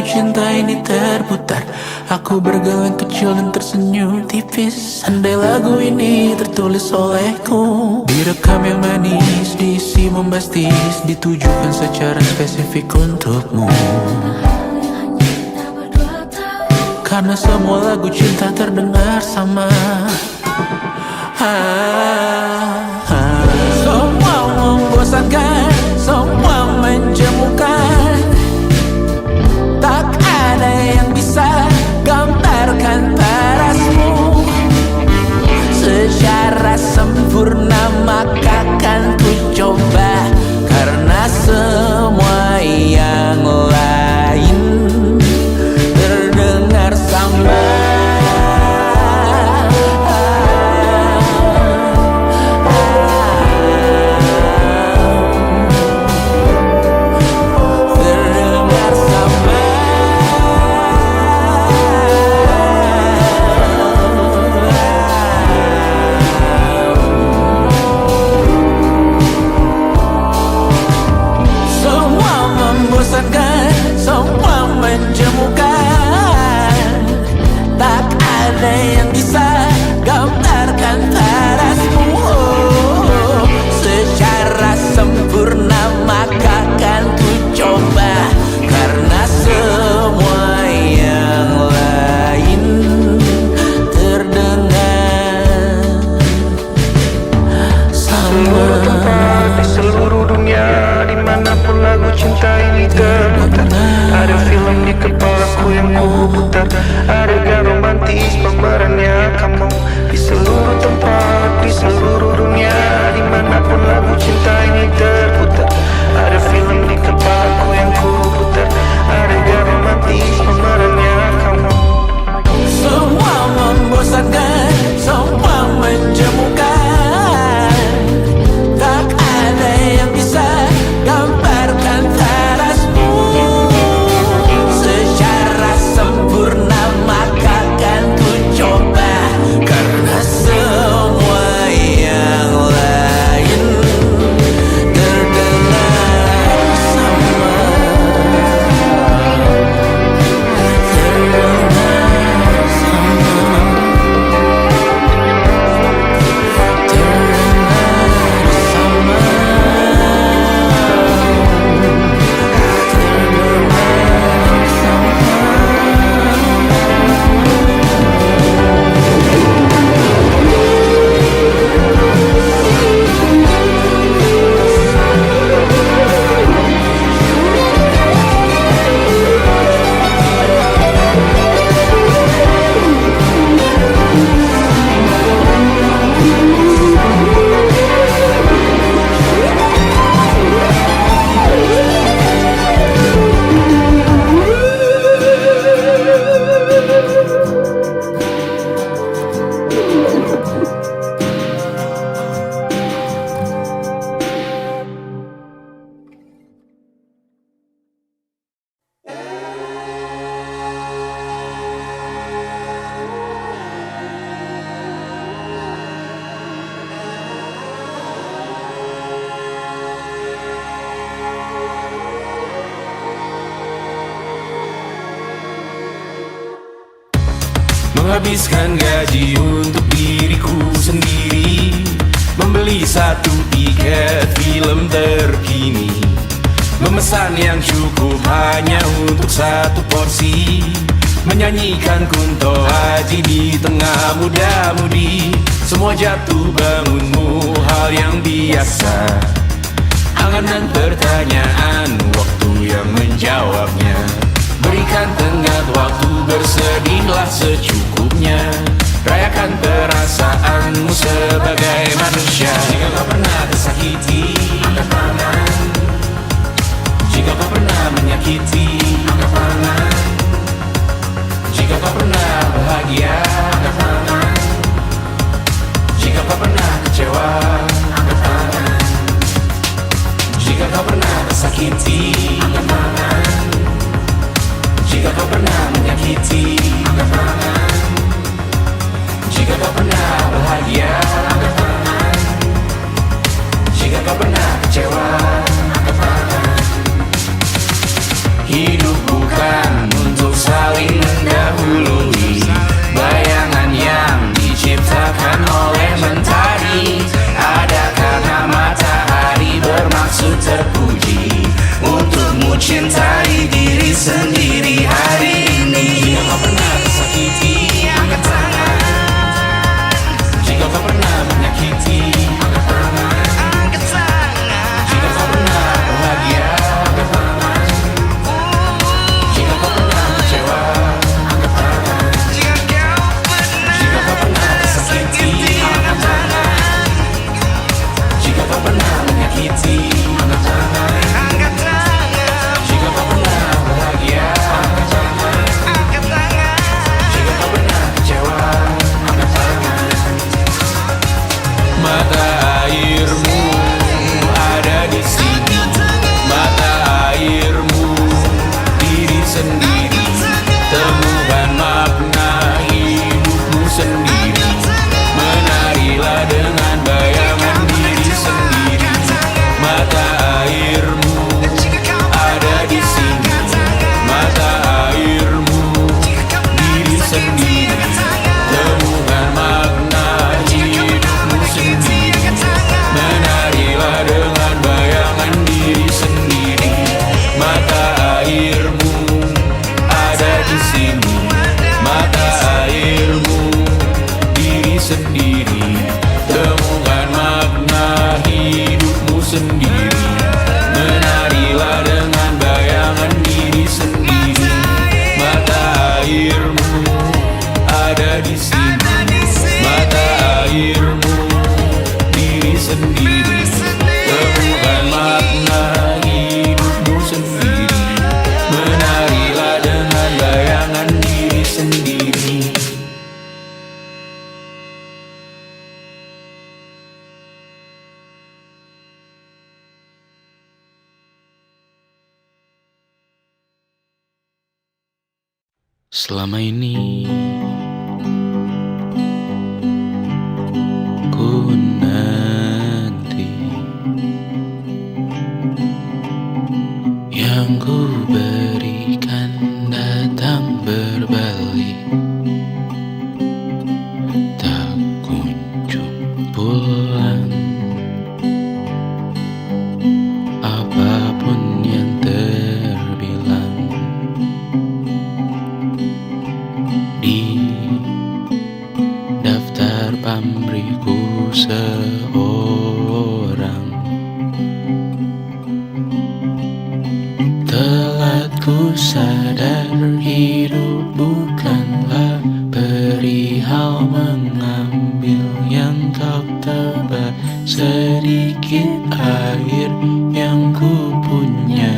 cinta ini terputar, aku bergeleng kecil dan tersenyum tipis. Andai lagu ini tertulis olehku, direkam yang manis, diisi bombastis, ditujukan secara spesifik untukmu. Karena semua lagu cinta terdengar sama. Semua membosankan, semua menjemukan, tak ada yang bisa gambarkan parasmu secara sempurna, maka kan ku coba. Karena semua yang lain terdengar sama. Semua menjemukan, tak ada yang bisa gambarkan parasmu secara sempurna, maka kan ku coba. Karena semua yang lain terdengar sama. Di seluruh dunia, dimanapun lagu cinta ini terputar, ada film di kepalaku yang ku putar, adegan romantis pemerannya kamu. Di seluruh tempat, di seluruh dunia, dimanapun lagu cinta ini terputar, ada film di kepalaku yang ku putar, adegan romantis pemerannya kamu. Semua membosankan, semua menjemukan, tak ada yang bisa gambarkan parasmu secara sempurna, maka kan ku coba. Karena semua yang lain terdengar sama. Menghabiskan gaji untuk diriku sendiri, membeli satu tiket film terkini, memesan yang cukup hanya untuk satu porsi, menyanyikan Kunto Aji di tengah muda-mudi. Semua jatuh bangunmu hal yang biasa, angan dan pertanyaan, waktu yang menjawabnya. Berikan tenggat waktu, bersedihlah secukupnya, rayakan perasaanmu sebagai manusia. Jika kau pernah tersakiti, angkat tangan. Jika kau pernah menyakiti, angkat tangan. Jika kau pernah bahagia, angkat tangan. Jika kau pernah kecewa, angkat tangan. Jika kau pernah tersakiti, angkat tangan. Jika kau pernah menyakiti, angkat tangan. Jika kau pernah bahagia, angkat tangan. Jika kau pernah kecewa, angkat tangan. Hidup bukan Selama ini ku nanti yang ku berikan datang berbalik, tak kunjung pulang. Apapun yang terbilang di daftar pamrihku seorang, telah ku sadar hidup bukanlah perihal mengambil yang kau tebak. Sedikit air yang ku punya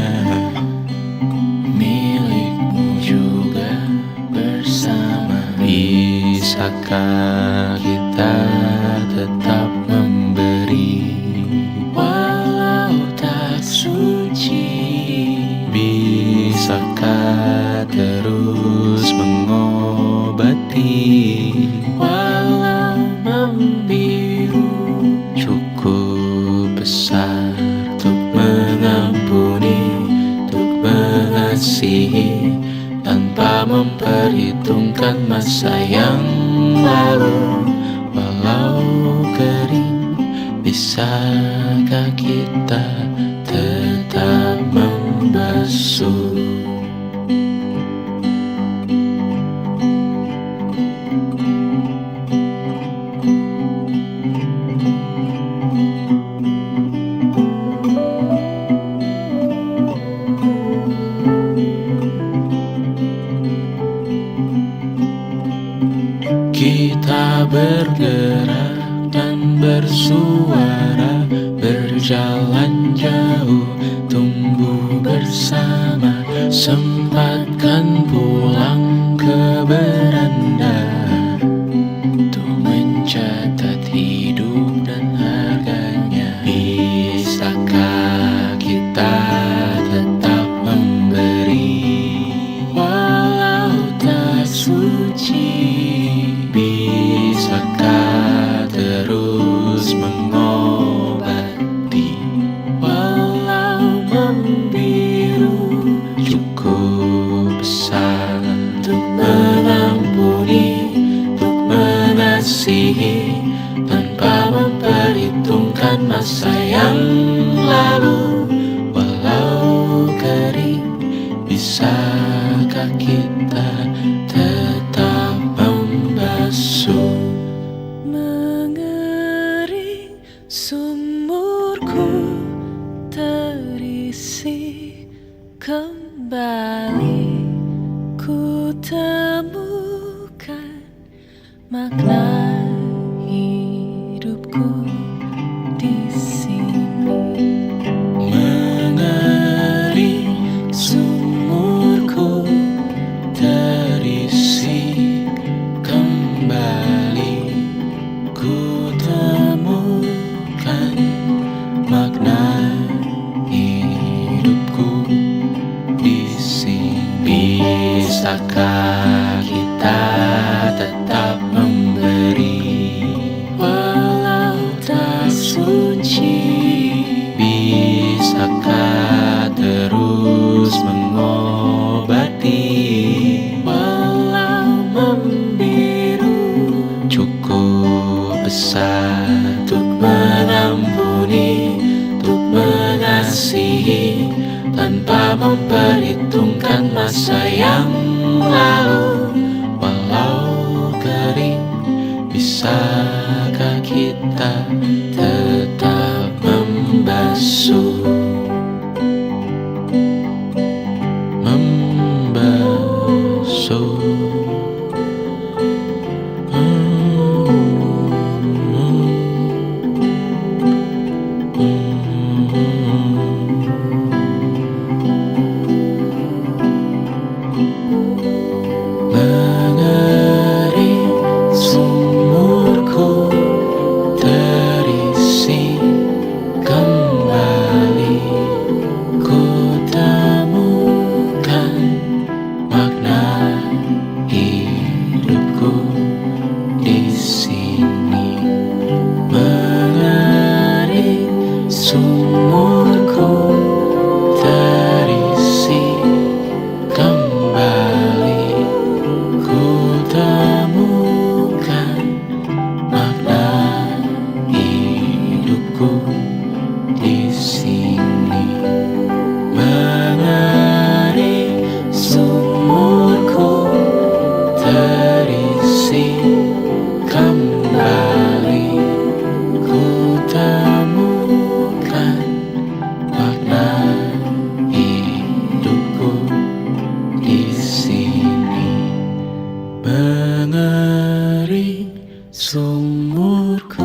milikmu juga bersama. Bisakah kita tetap memberi walau tak suci? Bisakah terus mengobati walau membiru? Cukup besar untuk mengampuni, untuk mengasihi tanpa memperhitungkan masa yang lalu. Walau kering, bisakah kita tetap membasuh? Kita bergerak dan bersuara, berjalan jauh, tumbuh bersama. Sempatkan pulang ke beranda untuk mencatat hidup dan harganya. Bisakah kita tetap memberi walau tak suci? Bisakah terus mengobati walau membiru? Cukup besar untuk mengampuni, untuk mengasihi tanpa memperhitungkan masa yang lalu. Walau kering, bisakah kita tetap membasuh? Mengering sumurku terisi kembali, ku temukan makna hidupku di sini. Mengering sumurku terisi kembali, ku temukan makna hidupku di sini. Bisakah kita tetap memberi walau tak suci? Bisakah terus mengobati walau membiru? Cukup besar untuk mengampuni, untuk mengasihi tanpa memperhitungkan masa yang lalu. Walau kering, bisakah kita tetap membasuh? Membasuh. Mengering sumurku terisi kembali, ku temukan makna sini mengering sumurku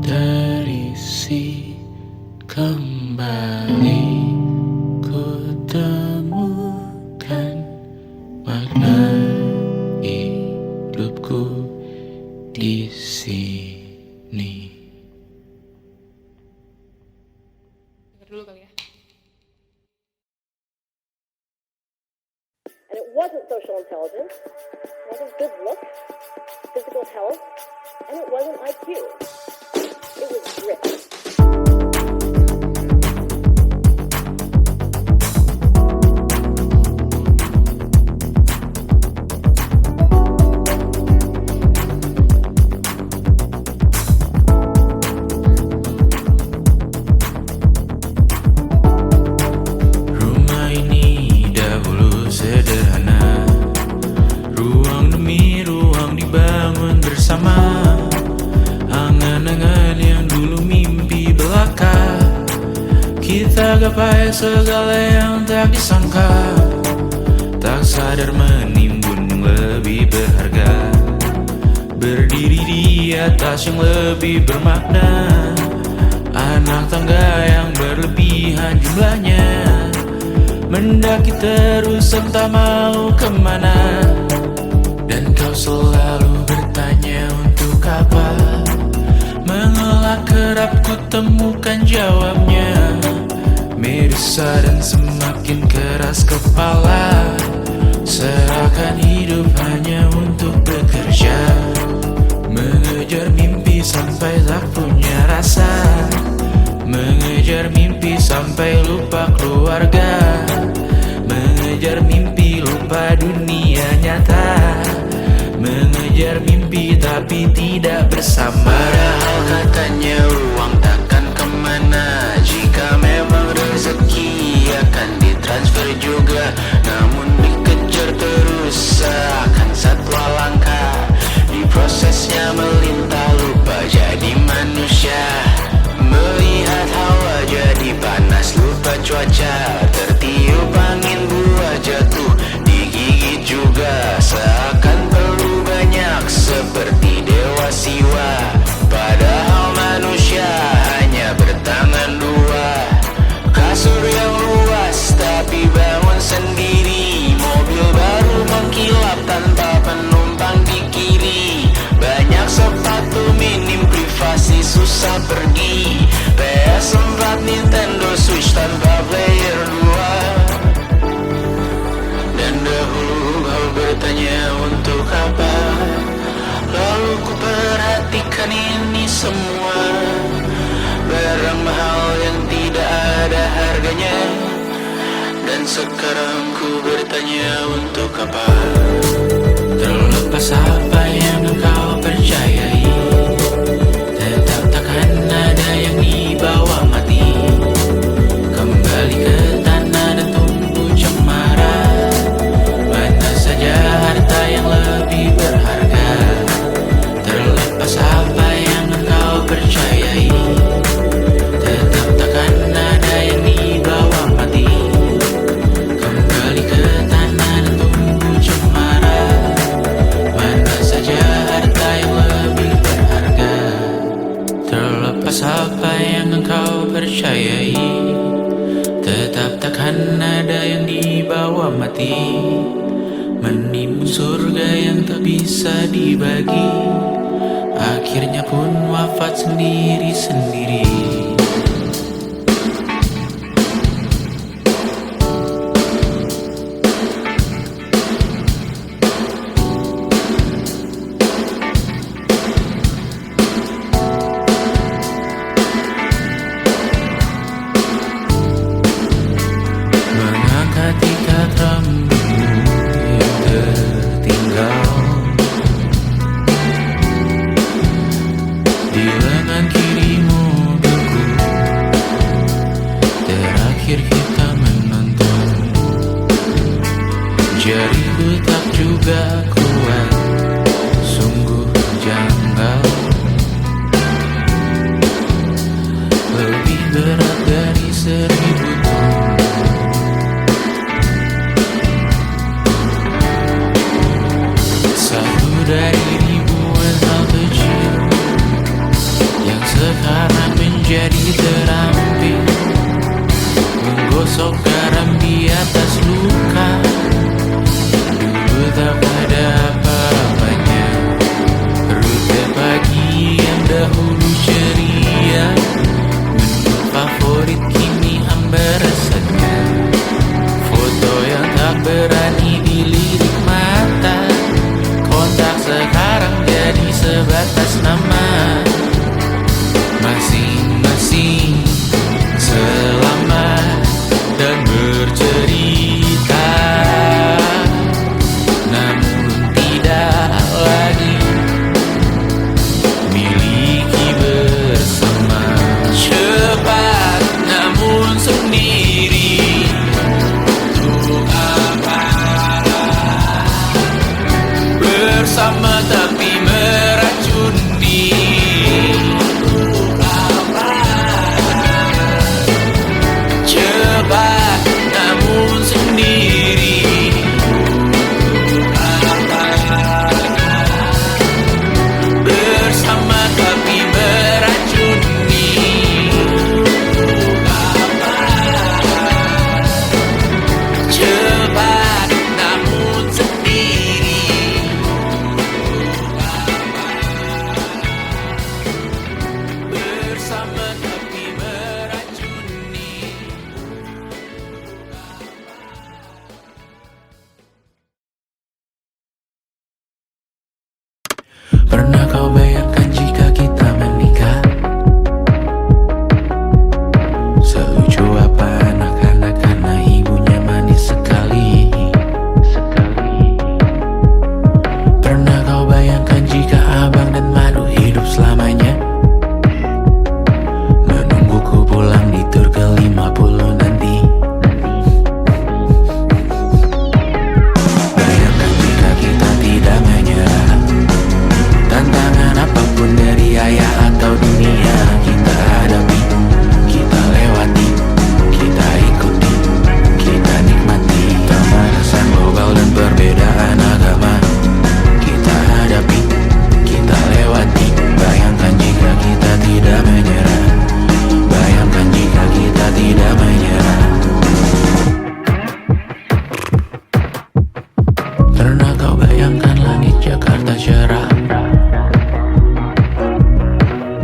terisi kembali, ku temukan makna hidupku di sini. Dengar dulu kali ya. And it wasn't social intelligence, it wasn't good looks, physical health, and it wasn't IQ. It was grit. Rumah ini dahulu sederhana, ruang demi ruang dibangun bersama. Angan-angan yang dulu mimpi belaka, kita gapai segala yang tak disangka. Tak sadar menimbun yang lebih berharga, berdiri di atas yang lebih bermakna. Anak tangga yang berlebihan jumlahnya, mendaki terus entah mau kemana. Dan kau selalu bertanya untuk apa, mengelak kerap ku temukan jawabnya. Merisa dan semakin keras kepala, serahkan hidup hanya untuk bekerja, mengejar mimpi sampai tak punya rasa, mengejar mimpi sampai lupa keluarga, mengejar mimpi lupa dunia nyata, mengejar mimpi tapi tidak bersama. Padahal katanya uang takkan kemana, jika memang rezeki akan ditransfer juga. Namun dikejar terus seakan satwa langka, di prosesnya melintah lupa jadi manusia. Melihat hawa jadi panas lupa cuaca, tertiup angin buah jatuh digigit juga. Seakan perlu banyak seperti dewa siwa, padahal manusia hanya bertangan dua. Kasur yang luas tapi bangun sendiri, mobil baru mengkilap tanpa penumpang di kiri. Banyak sepatu minim privasi susah pergi, PS4 Nintendo Switch tanpa player 2. Dan dahulu kau bertanya untuk apa, lalu ku perhatikan ini semua. Barang mahal yang tidak ada harganya, dan sekarang ku bertanya untuk apa. Terlepas apa yang engkau percayai, tetap takkan ada yang dibawa mati. Kembali ke tanah dan tumbuh cemara, mana saja harta yang lebih berharga. Terlepas apa yang engkau percayai, tetap takkan ada yang dibawa mati. Kembali ke tanah dan tumbuh cemara, mana saja harta yang lebih berharga. Terlepas apa yang engkau percayai, tetap takkan ada yang dibawa mati. Menimbun surga yang tak bisa dibagi, akhirnya pun wafat sendiri-sendiri. Mengangkat ikat rambutmu yang tertinggal di lengan kiri mobilku, terakhir kita menonton. Jariku tak juga kuat, sungguh janggal, lebih berat dari 1000 ton. menjadi terampil, menggosok garam di atas luka. Dulu tak ada apa-apanya, rute pagi yang dahulu ceria, menu favorit kini hambar rasanya. Foto yang tak berani dilirik mata, kontak sekarang jadi sebatas nama. Masing-masing selamat dan bercerita, namun tidak lagi miliki bersama. Cepat namun sendiri, untuk apa? Bersama tapi meracuni. Cepat namun sendiri, bersama tapi meracuni. Cepat namun sendiri, bersama tapi meracuni. Pernah kau bayangkan jika kita menikah? Selucu apa anak-anak karena ibunya manis sekali. Pernah kau bayangkan jika abang dan madu hidup selamanya, menungguku pulang di tur ke-50 nanti. Bayangkan jika kita tidak menyerah, tantangan apapun dari ayah atau dunia, kita hadapi, kita lewati, kita ikuti, kita nikmati. Pemanasan global dan perbedaan agama, kita hadapi, kita lewati. Bayangkan jika kita tidak menyerah, bayangkan jika kita tidak menyerah. Pernah kau bayangkan langit Jakarta cerah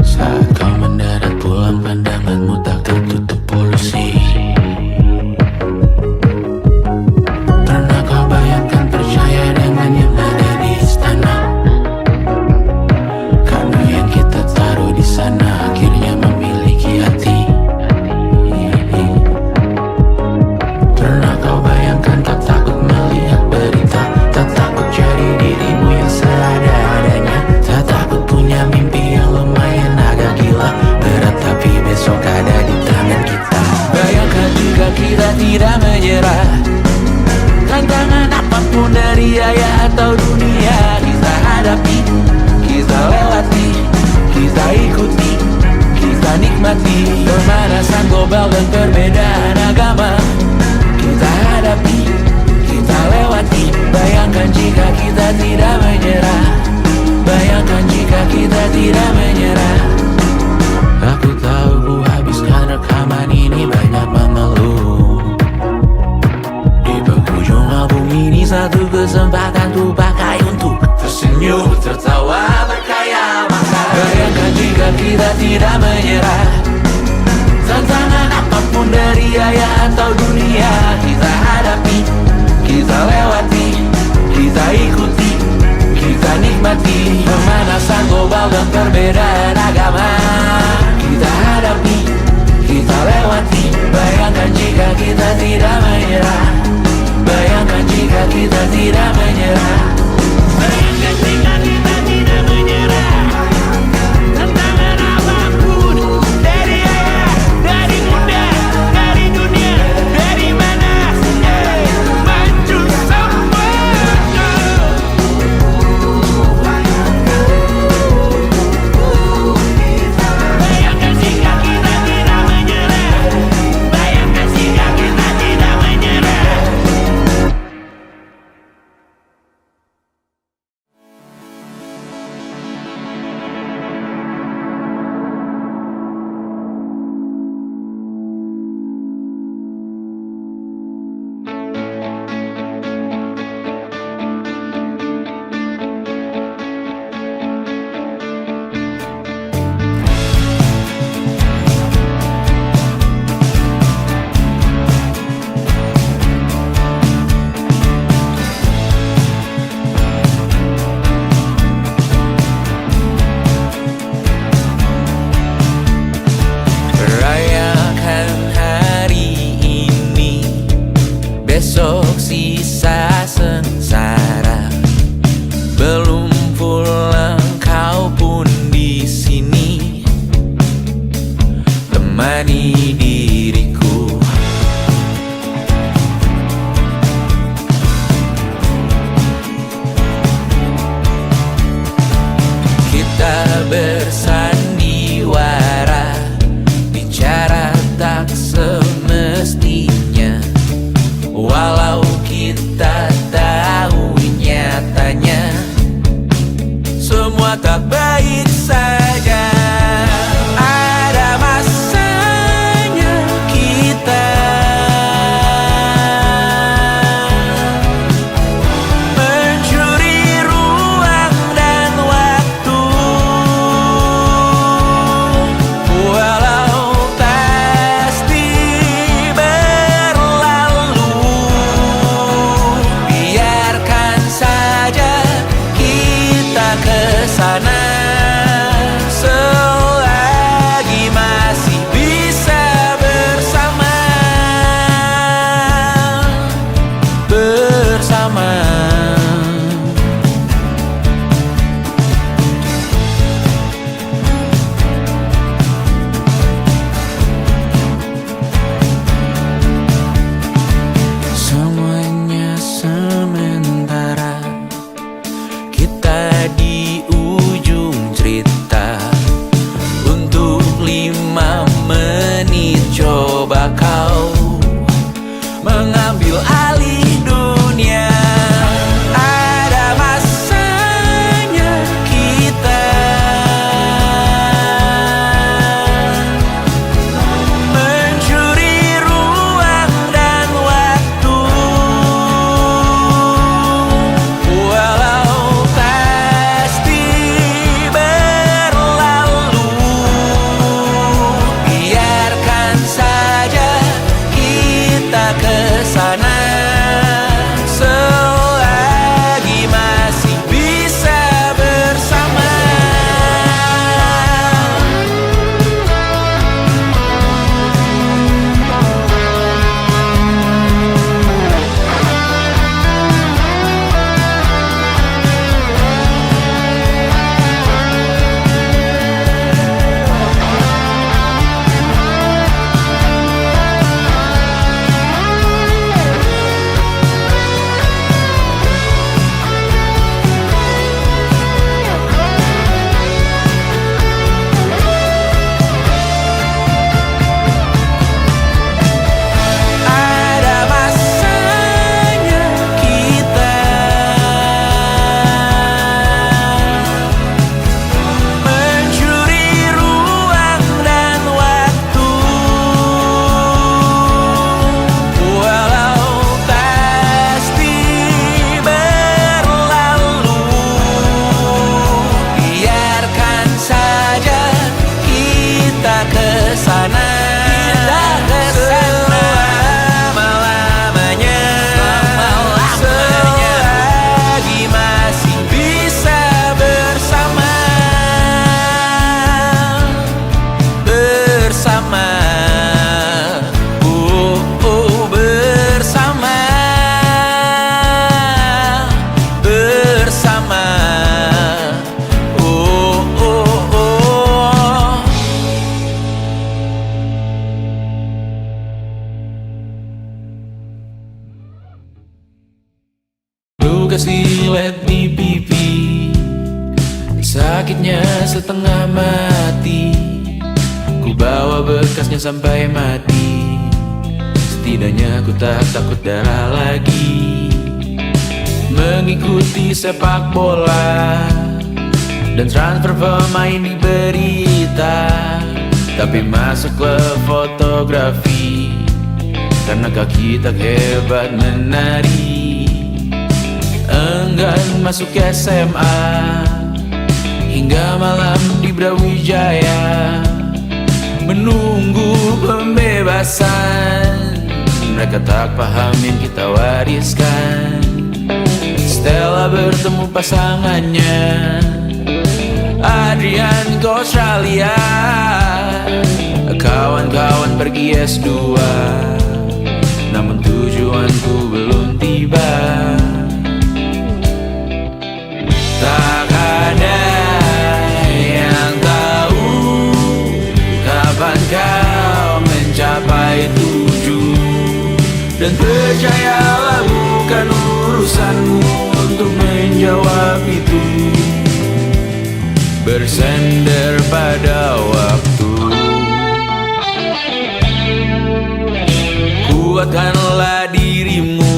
saat kau mendarat pulang, pandanganmu tak tertutup polusi. Pernah kau bayangkan percaya dengan yang ada di istana, karena yang kita taruh di sana akhirnya memiliki hati. Pernah kau bayangkan tak takut melihat berita, tak takut jadi dirimu yang seadanya, tak takut punya mimpi yang lumayan agak gila, berat tapi besok ada di tangan kita. Bayangkan jika kita tidak menyerah, tantangan apapun dari ayah atau dunia, kita hadapi, kita lewati, kita ikuti, kita nikmati. Pemanasan global dan perbedaan agama, kita hadapi, kita lewati. Bayangkan jika kita tidak menyerah, bayangkan jika kita tidak menyerah. Aku tahu ku habiskan rekaman ini banyak mengeluh. Di penghujung album ini satu kesempatan ku pakai untuk tersenyum, tertawa, berkaya maka. Bayangkan jika kita tidak menyerah, tantangan apapun dari ayah atau dunia, kita hadapi, kita lewati, kita ikuti, kita nikmati. Pemanasan global dan perbedaan agama, kita hadapi, kita lewati. Bayangkan jika kita tidak menyerah, bayangkan jika kita tidak menyerah. Bayangkan jika kita tidak menyerah, tantangan apapun dari ayah, dari bunda, dari dunia, dari mana saja, maju semua. tak baik saja. Ada masanya kita mencuri ruang dan waktu, walau pasti berlalu. Biarkan saja kita kesana selagi masih bisa bersama. Semuanya sementara, kita di ujung cerita. Untuk 5 menit coba kau mengambil alih dunia. Ada masanya kita mencuri ruang dan waktu, walau pasti berlalu. Biarkan saja kita kesana selagi masih bisa bersama. Ada masanya kita mencuri ruang dan waktu, walau pasti berlalu. Biarkan saja kita kesana selama-lamanya, selagi masih bisa bersama. Bersama, bersama, bersama, luka silet di pipi, sakitnya setengah mati. Ku bawa bekasnya sampai mati. Setidaknya ku tak takut darah lagi. Mengikuti sepak bola dan transfer pemain di berita, tapi masuk klub fotografi karena kaki tak hebat menari. Enggan masuk SMA hingga malam di Brawijaya, menunggu pembebasan. Mereka tak paham yang kita wariskan. Stella bertemu pasangannya, Adrian ke Australia, kawan-kawan pergi S2, namun tujuanku belum tiba. Tak ada yang tahu kapan kau mencapai tujuh, dan percayalah bukan urusanmu untuk menjawab itu. Bersender pada waktu, kuatkanlah dirimu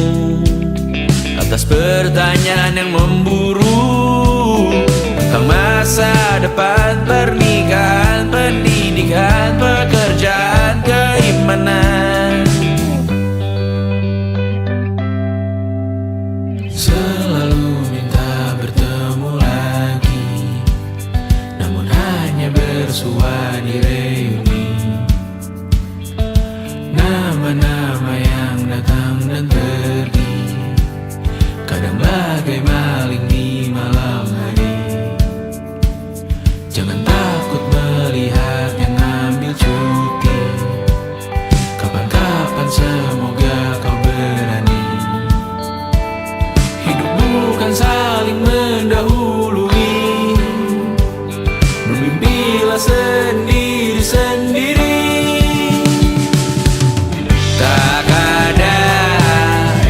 atas pertanyaan yang memburu tentang masa depan, pernikahan, pendidikan, pekerjaan, keimanan. Selalu minta bertemu lagi, namun hanya bersua di reuni. Nama-nama yang datang dan pergi, kadang bagai maling di malam hari. Jangan takut melihat yang ambil cuti, kapan-kapan semoga kau berani. Hidup bukan saling mendahului, bermimpilah sendiri-sendiri. Tak ada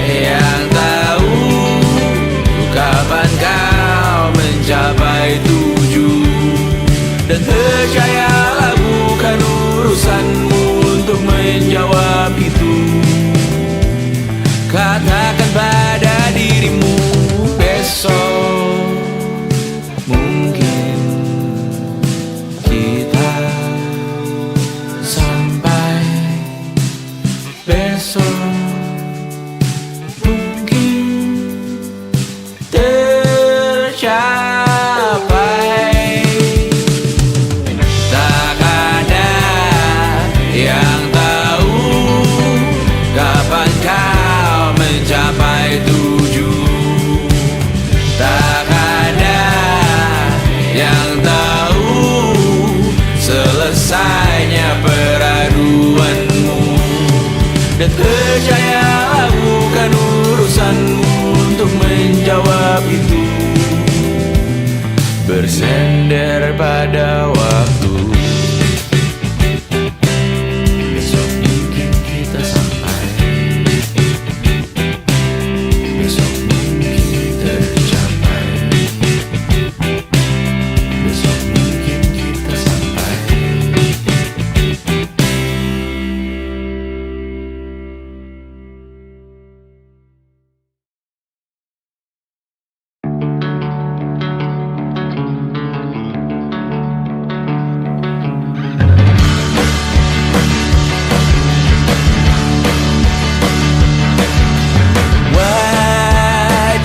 yang tahu kapan kau mencapai tujuh, dan percayalah bukan urusanmu untuk menjawab itu. Katakan pada dirimu, besok mungkin kita Sampai besok mungkin tercapai. Tak ada yang tahu kapan kau mencapai tujuh. Tak ada yang tahu selesainya peraduanmu, dan percayalah bukan urusanmu untuk menjawab itu. Bersender pada waktu, besok mungkin kita sampai, besok mungkin tercapai, besok mungkin kita sampai.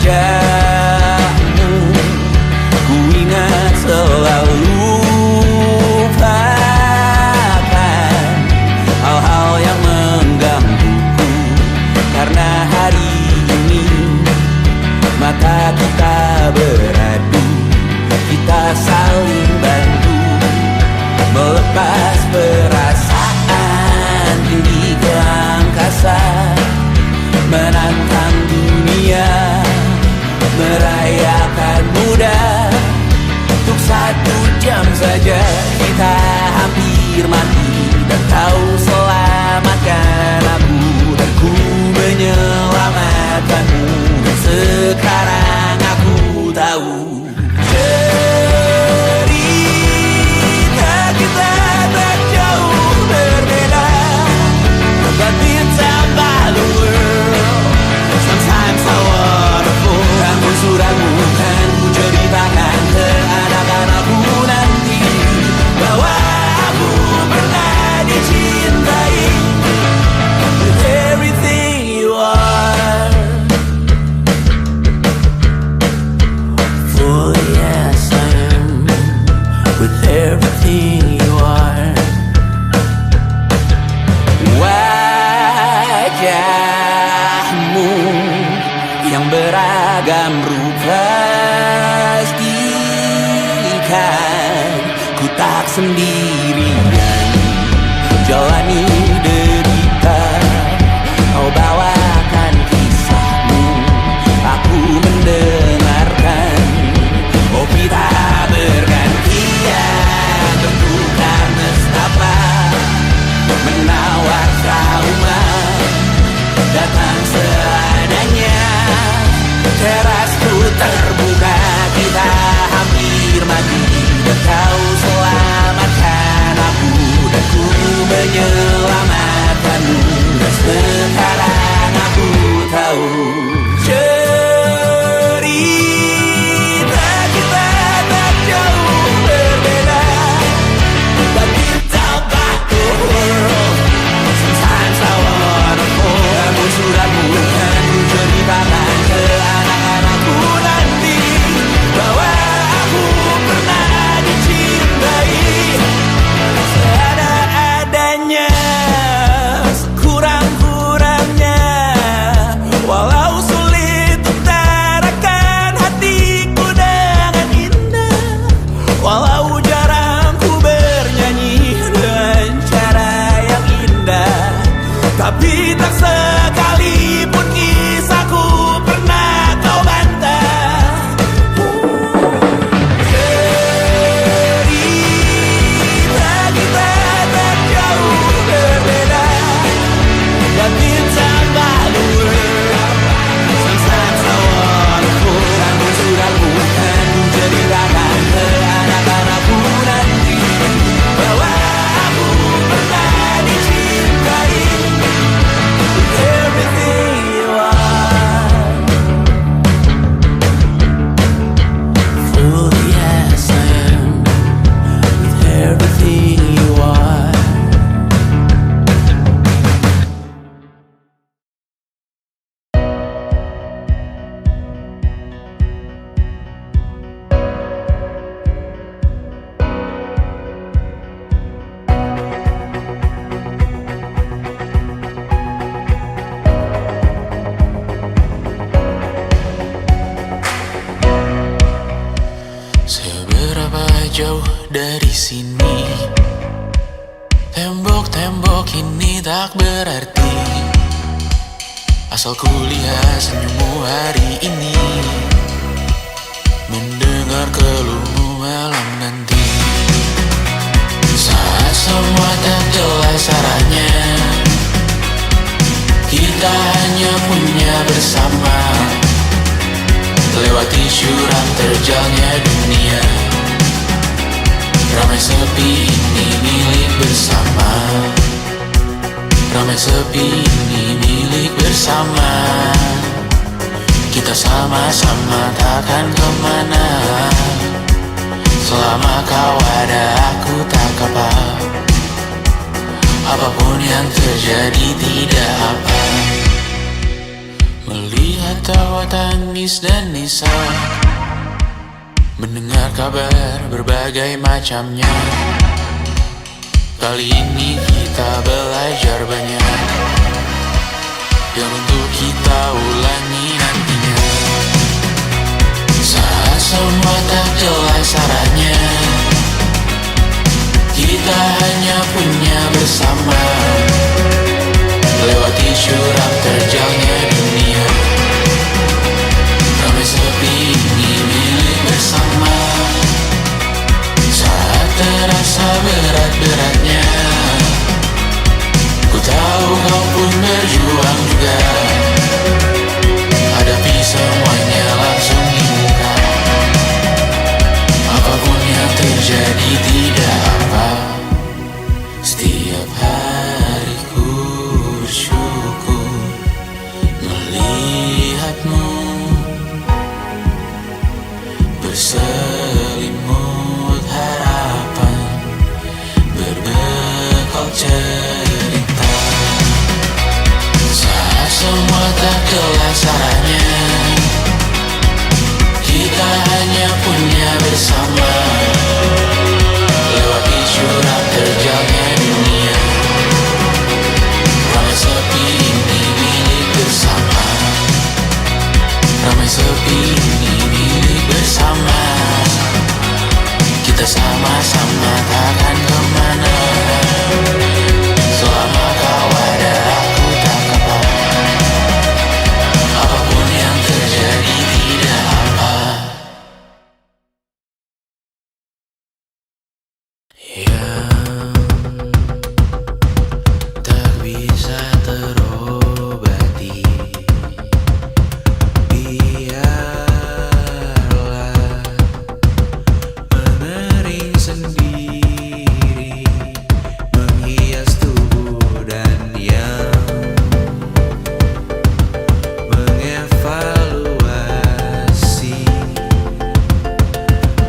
wajahmu ku ingat selalu. Lupakan hal-hal yang menggangguku, karena hari ini mata kita beradu, kita saling bantu melepas perasaan tinggi ke angkasa, menantang dunia, merayakan muda. Untuk 1 jam saja kita hampir mati, dan kau selamatkan aku, dan ku menyelamatkanmu. Dan sekarang aku tahu cerita kita tak jauh berbeda, but it's about the world. Sometimes so wonderful. Ramu-ramu kan ku ceritakan ke anak-anak aku nanti, bahwa aku pernah dicintai with everything you are. For yes, I am with everything you are. Wajahmu yang beragam rupa, pastikan ku tak sendirian jalani derita. Kau bawakan kisahmu, aku mendengarkan. Oh, kita bergantian, bertukar nestapa, menawar trauma, datang seadanya. Terasku terbuka, kita hampir mati, dan kau selamatkan aku, dan ku menyelamatkanmu. Dan sekarang aku tahu cerita kita tak jauh berbeda. jauh dari sini. Tembok-tembok ini tak berarti, asal ku lihat senyummu hari ini, mendengar keluhmu malam nanti. Saat semua tak jelas arahnya, kita hanya punya bersama, lewati syuram terjalnya dunia. Ramai sepi ini milik bersama, ramai sepi ini milik bersama. Kita sama-sama takkan kemana, selama kau ada aku tak apa. Apapun yang terjadi tidak apa. Melihat tawa tangis dan nisa, mendengar kabar berbagai macamnya. Kali ini kita belajar banyak yang untuk kita ulangi nantinya. Saat semua tak jelas arahnya, kita hanya punya bersama, lewati syuram terjalnya dunia. Ramai sepi ini milik bersama, saat terasa berat-beratnya, ku tahu kau pun berjuang juga. Hadapi semuanya langsung di muka, apapun yang terjadi tidak apa. Setiap hari ku bersyukur melihatmu berselimut harapan, berbekal cerita. Saat semua tak jelas arahnya, kita hanya punya bersama, lewati syuram terjalnya dunia. Ramai sepi ini milik bersama, ramai sepi ini milik bersama. Kita sama-sama takkan kemana, selama kau ada aku tak apa. Apapun yang terjadi tidak apa. Yang tak bisa terobati, biarlah mengering sendiri, menghias tubuh dan yang mengevaluasi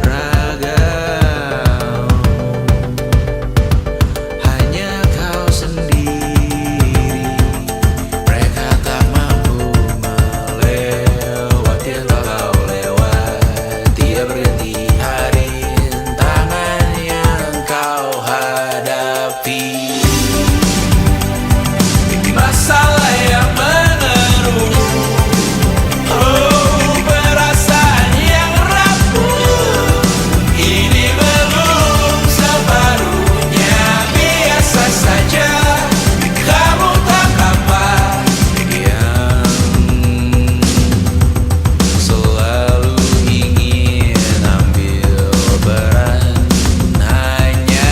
ragam. Hanya kau sendiri, mereka tak mampu melewati apa kau lewati. Tidak berganti hari tangan yang kau hadapi. Masalah yang menerus, oh perasaan yang rapuh, ini belum separuhnya. Biasa saja, kamu tak apa. Yang selalu ingin ambil peran, hanya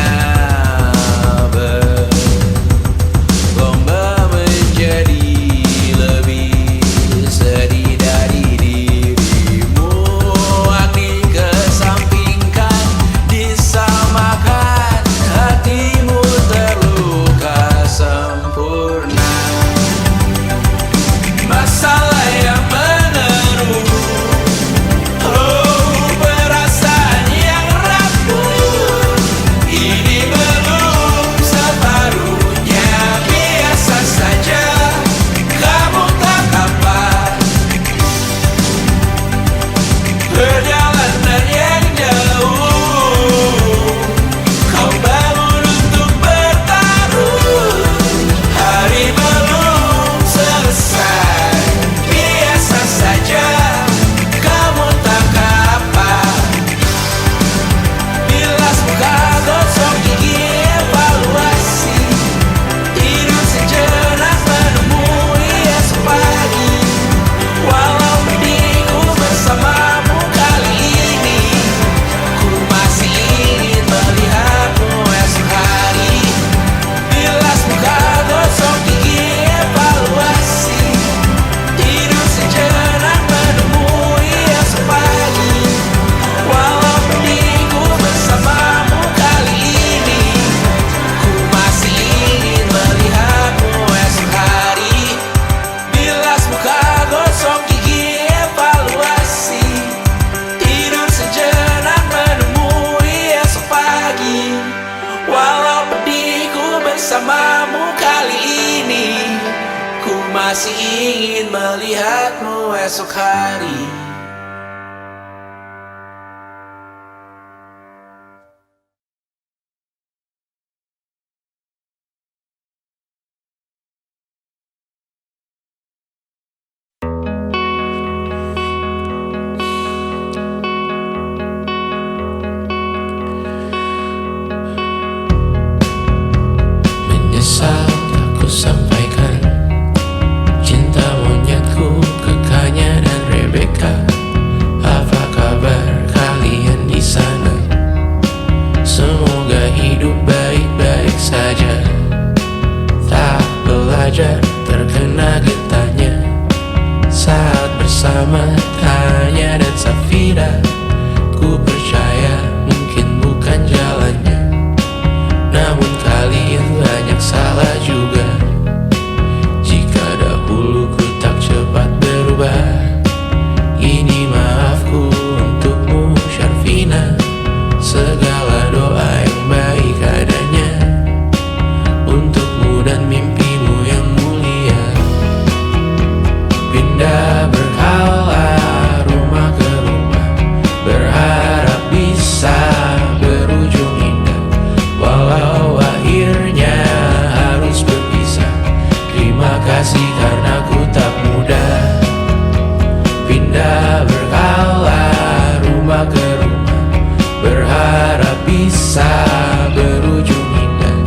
berlomba menjadi lebih sedih dari dirimu. Hati kesampingkan, disamakan, hatimu terluka sempurna. Masalah yang menerus, oh perasaan yang rapuh, ini belum separuhnya. Biasa saja, kamu tak apa. Perjalanan yang jauh, kau bangun untuk bertaruh. Hari belum selesai, biasa saja, kamu tak apa. Bila masih ingin melihatmu esok hari. Menyesal aku sampaikan cinta monyetku ke Kanya dan Rebecca. Apa kabar kalian di sana? Semoga hidup baik-baik saja. Tak belajar terkena getahnya saat bersama Tanya dan Safira. Ku percaya mungkin bukan jalannya, namun kalian banyak salah juga. Jika dahulu ku tak cepat berubah, ini maafku untukmu Syarfina. Segala doa yang baik adanya untukmu dan mimpimu yang mulia. Pindah berhala rumah ke rumah, berharap bisa berujung indah. Walau akhirnya harus berpisah, terima kasih karena ku tak mudah. Pindah berhala rumah ke rumah, berharap bisa berujung indah.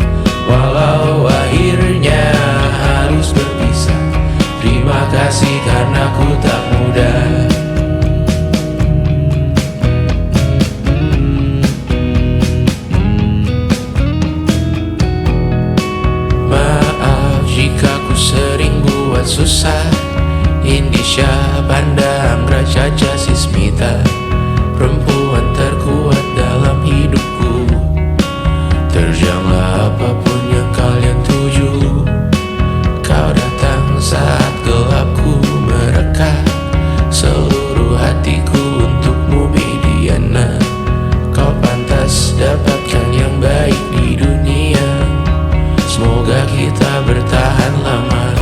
Walau akhirnya harus berpisah, terima kasih karena ku tak mudah. Maaf jika ku sering buat susah. Indisha, Banda, Anggra, Caca, Sismita, perempuan terkuat dalam hidupku. Terjanglah apapun yang kalian tuju. Kau datang saat gelapku mereka. Seluruh hatiku untukmu Mediana. Kau pantas dapatkan yang baik di dunia. Semoga kita bertahan lama.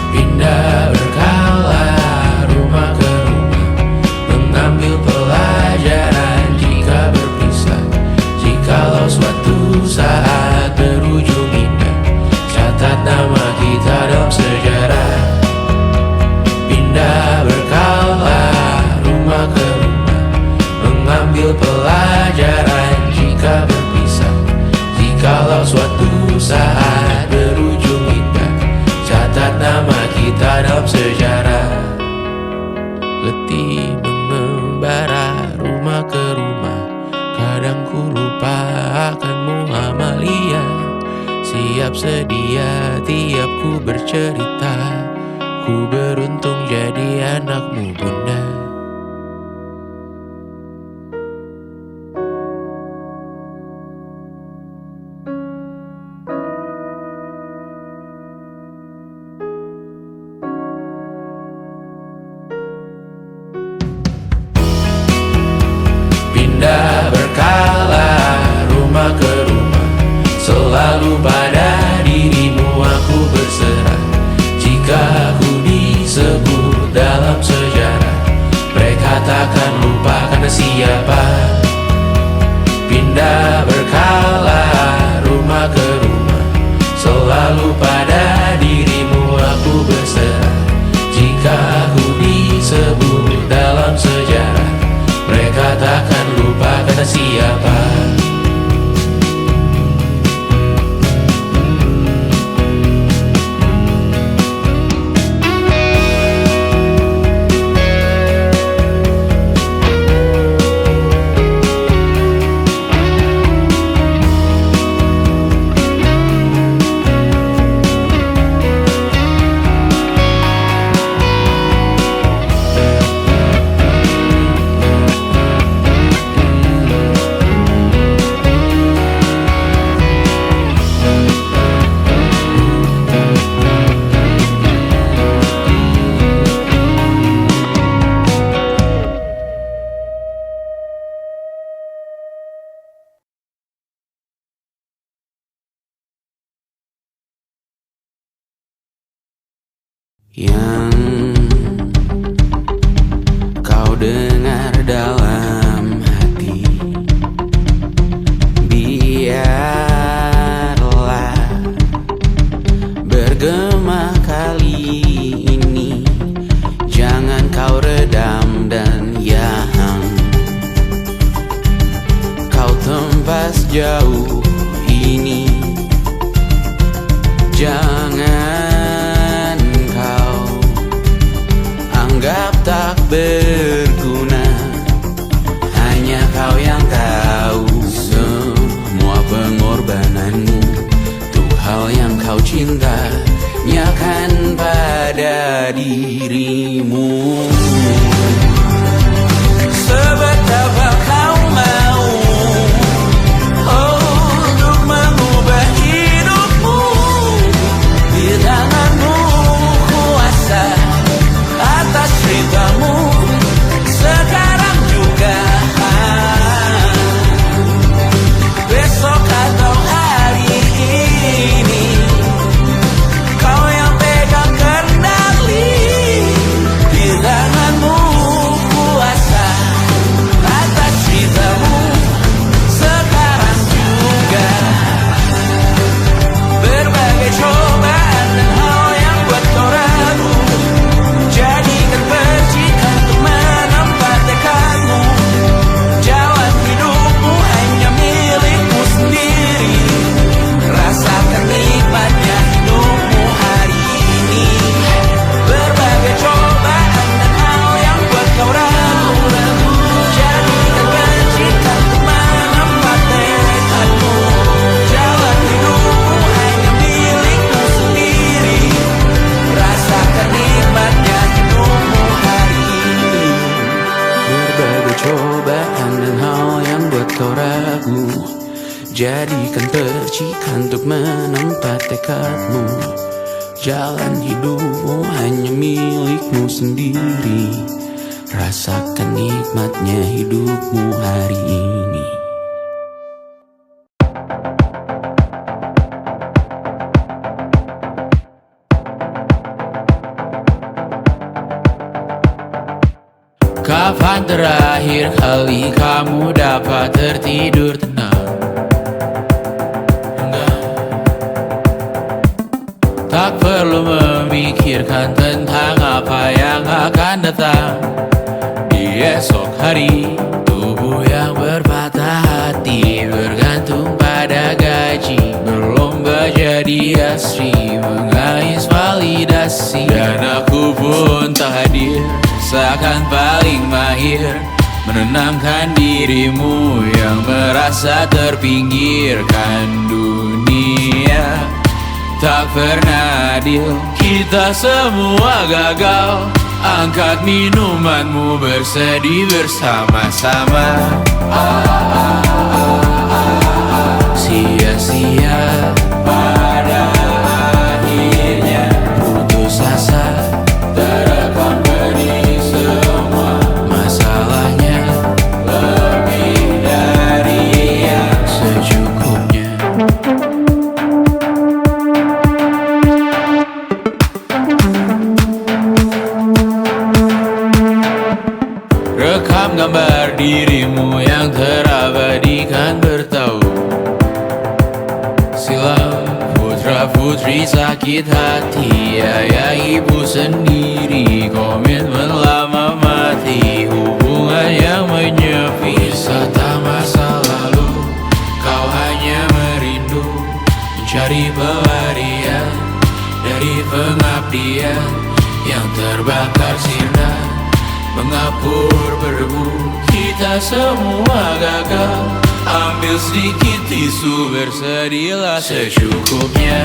Pindah berkala rumah ke rumah, mengambil pelajaran jika berpisah. Jikalau suatu saat berujung indah, catat nama kita dalam sejarah. Pindah berkala rumah ke rumah, mengambil pelajaran jika berpisah. Jikalau suatu saat berujung indah, catat nama kita dalam sejarah. Letih mengembara rumah ke rumah, kadang ku lupa akanmu Amalia. Siap sedia tiap ku bercerita, ku beruntung jadi anakmu bunda. Pindah berkala rumah ke rumah, selalu pada dirimu aku berserah. Jika aku disebut dalam sejarah, mereka takkan lupa karena siapa. Pindah berkala rumah ke rumah, selalu pada dirimu aku berserah. Jika aku disebut dalam sejarah, mereka takkan lupa kata siapa. yang kau dengar dalam hati. Biarlah bergema kali ini, jangan kau redam, dan yang kau tempas jauh ini, jangan kau anggap tak berguna. Hanya kau yang tahu semua pengorbananmu, tuh hal yang kau cinta, nyakan pada dirimu. Sebetapa kau mau untuk mengubah hidupmu, di tanganmu kuasa atas ceritamu sekarang juga, besok atau hari ini. Kau yang pegang kendali, di tanganmu kuasa atas ceritamu sekarang juga. Berbagai cobaan dan hal yang buat kau ragu, jadikan percikan untuk menempat tekadmu. Jalan hidupmu hanya milikmu sendiri, rasakan nikmatnya hidupmu hari ini. Berbagai cobaan dan hal yang buat kau ragu, jadikan percikan untuk menempat tekadmu. Jalan hidupmu hanya milikmu sendiri, rasakan nikmatnya hidupmu hari ini. Berbagai cobaan dan hal yang buat kau ragu, jadikan percikan untuk menempat tekadmu. Jalan hidupmu hanya milikmu sendiri, rasakan nikmatnya hidupmu hari ini. Kapan terakhir kali kamu dapat tertidur tenang? Tak perlu memikirkan tentang apa yang akan datang di esok hari. Tubuh yang berpatah hati bergantung pada gaji, berlomba jadi asri, mengais validasi. Dan aku pun tak hadir, seakan paling mahir menenangkan dirimu yang merasa terpinggirkan dunia. Tak pernah adil, kita semua gagal. Angkat minumanmu, bersedih bersama-sama. Sia-sia pada akhirnya putus asa, terekam benih semua masalahnya, lebih dari yang secukupnya. Rekam gambar dirimu yang terabadikan bertahun silam. Putra-putri sakit hati, ayah ibu sendiri, komitmen lama mati, hubungan yang menyepi. Wisata masa lalu, kau hanya merindu, mencari pelarian dari pengabdian yang terbakar sinar, mengapur berdebu. Kita semua gagal, ambil sedikit tisu, bersedihlah secukupnya.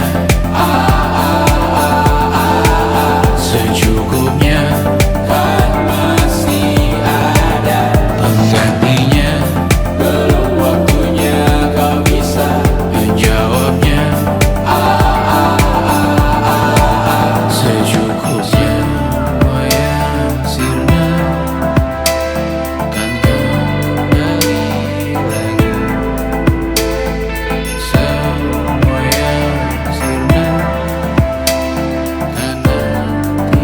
Secukupnya, kan masih ada penggantinya. Belum waktunya kau bisa menjawabnya. Secukupnya, oh ya sirna, kan kembali lagi. Semua yang sirna, kan nanti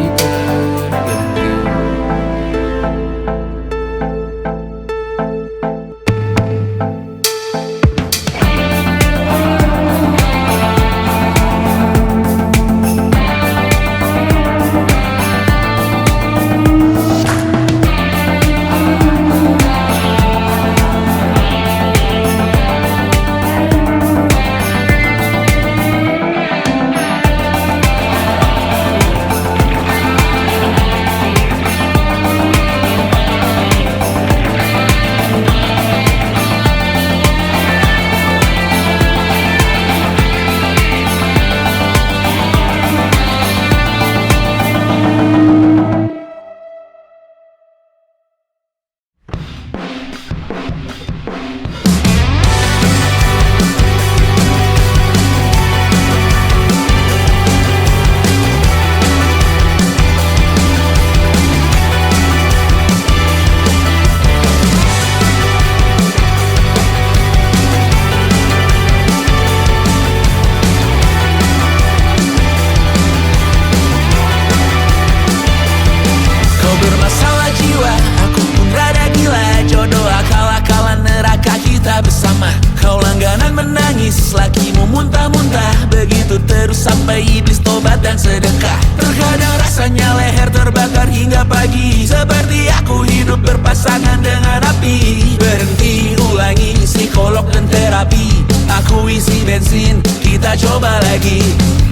sampai iblis tobat dan sedekah. Terkadang rasanya leher terbakar hingga pagi, seperti aku hidup berpasangan dengan api. Berhenti, ulangi psikolog dan terapi. Aku isi bensin, kita coba lagi.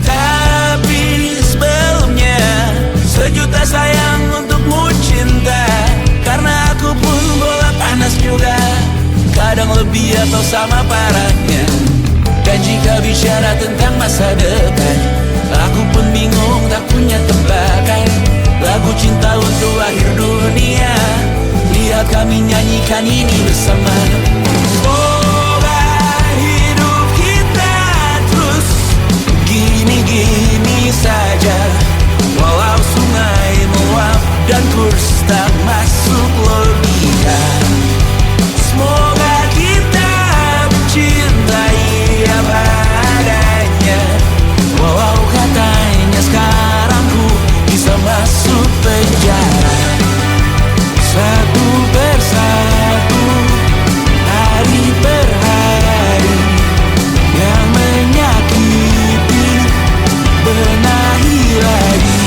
Tapi sebelumnya, sejuta sayang untukmu cinta. Karena aku pun bola panas juga, kadang lebih atau sama parahnya. Dan jika bicara tentang masa depan, aku pun bingung tak punya tebakan. Lagu cinta untuk akhir dunia, lihat kami nyanyikan ini bersama. Semoga hidup kita terus gini-gini saja, walau sungai meluap dan kurs tak masuk logika. Semoga kita mencintai apa adanya, walau katanya sekarang ku bisa masuk penjara. Satu persatu, hari per hari, yang menyakiti benahi lagi.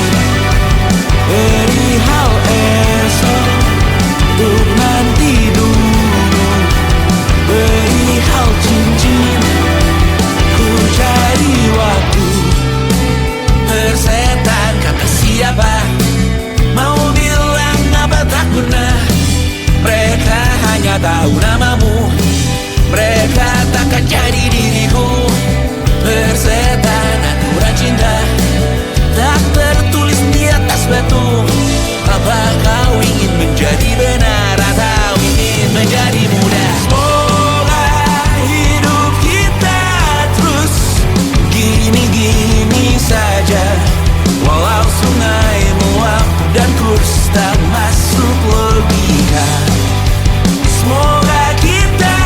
Beri hal esok untuk nanti dulu. Beri hal cincin, ku cari waktu. Persetan kata siapa, mau bilang apa tak guna. Mereka hanya tahu namamu, mereka takkan jadi diriku. Persetan aturan cinta tak tertulis di atas batu. Apa kau ingin menjadi benar atau ingin menjadi muda? Semoga hidup kita terus gini-gini saja, walau sungai meluap dan kurs tak masuk logika. Semoga kita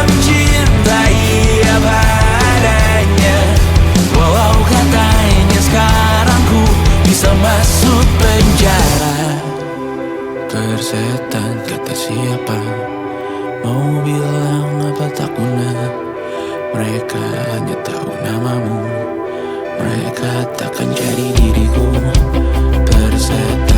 mencintai apa adanya, walau katanya sekarang ku bisa masuk penjara. Persetan kata siapa, mau bilang apa tak guna. Mereka hanya tahu namamu, mereka takkan jadi diriku. Persetan